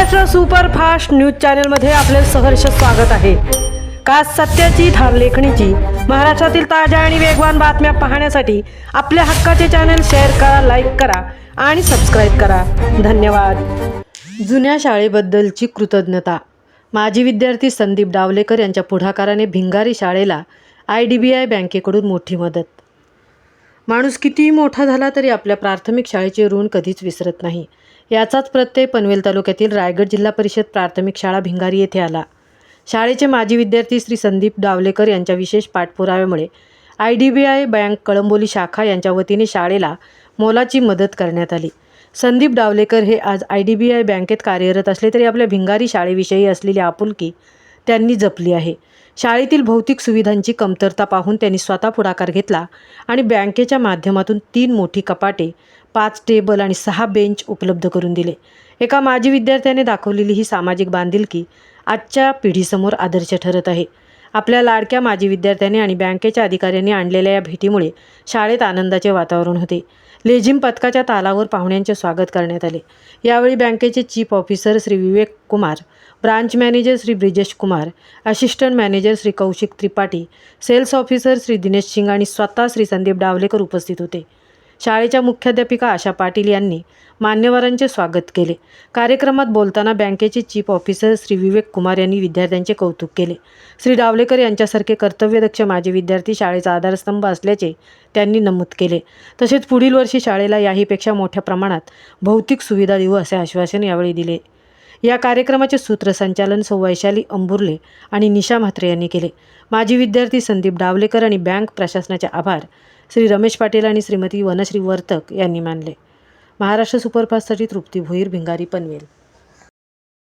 Maharashtra superfast news चॅनलमध्ये आपले सहर्ष स्वागत आहे। खास सत्याची धार लेखणीची महाराष्ट्रातील ताज्या आणि वेगवान बातम्या पाहण्यासाठी आपल्या हक्काचे चॅनल शेअर करा, लाईक करा आणि सबस्क्राइब करा। धन्यवाद। जुन्या शाळेबद्दलची कृतज्ञता। माजी विद्यार्थी संदीप डावलेकर यांच्या पुढाकाराने भिंगारी शाळेला IDBI बँकेकडून मोठी मदत। माणूस कितीही मोठा झाला तरी आपल्या प्राथमिक शाळेचे ऋण कधीच विसरत नाही। याचाच प्रत्यय पनवेल तालुक्यातील रायगड जिल्हा परिषद प्राथमिक शाळा भिंगारी येथे आला। शाळेचे माजी विद्यार्थी श्री संदीप डावलेकर यांच्या विशेष पाठपुराव्यामुळे IDBI बँक कळंबोली शाखा यांच्या वतीने शाळेला मोलाची मदत करण्यात आली। संदीप डावलेकर हे आज IDBI बँकेत कार्यरत असले तरी आपल्या भिंगारी शाळेविषयी असलेली आपुलकी त्यांनी जपली आहे। शाळेतील भौतिक सुविधांची कमतरता पाहून त्यांनी स्वतः पुढाकार घेतला आणि बँकेच्या माध्यमातून 3 मोठी कपाटे, 5 टेबल आणि 6 बेंच उपलब्ध करून दिले। एका माजी विद्यार्थ्याने दाखवलेली ही सामाजिक बांधिलकी आजच्या पिढीसमोर आदर्श ठरत आहे। आपल्या लाडक्या माजी विद्यार्थ्याने आणि बँकेच्या अधिकाऱ्यांनी आणलेल्या या भेटीमुळे शाळेत आनंदाचे वातावरण होते। लेझिम पथकाच्या तालावर पाहुण्यांचे स्वागत करण्यात आले। यावेळी बँकेचे chief officer Shri Vivek Kumar, branch manager Shri Brijesh Kumar, assistant manager Shri Kaushik Tripathi, sales officer Shri Dinesh Singh आणि स्वतः श्री संदीप डावलेकर उपस्थित होते। शाळेच्या मुख्याध्यापिका आशा पाटील यांनी मान्यवरांचे स्वागत केले। कार्यक्रमात बोलताना बँकेचे चीफ ऑफिसर श्री विवेक कुमार यांनी विद्यार्थ्यांचे कौतुक केले। श्री डावलेकर यांच्यासारखे कर्तव्यदक्ष माजी विद्यार्थी शाळेचा आधारस्तंभ असल्याचे त्यांनी नमूद केले। तसेच पुढील वर्षी शाळेला याहीपेक्षा मोठ्या प्रमाणात भौतिक सुविधा देऊ असे आश्वासन यावेळी दिले। या कार्यक्रमाचे सूत्रसंचालन सौ वैशाली अंबुर्ले आणि निशा म्हात्रे यांनी केले। माजी विद्यार्थी संदीप डावलेकर आणि बँक प्रशासनाचे आभार श्री रमेश पाटील आणि श्रीमती वनश्री वर्तक यांनी मानले। महाराष्ट्र सुपरफास्टसाठी तृप्ती भोईर, भिंगारी, पनवेल।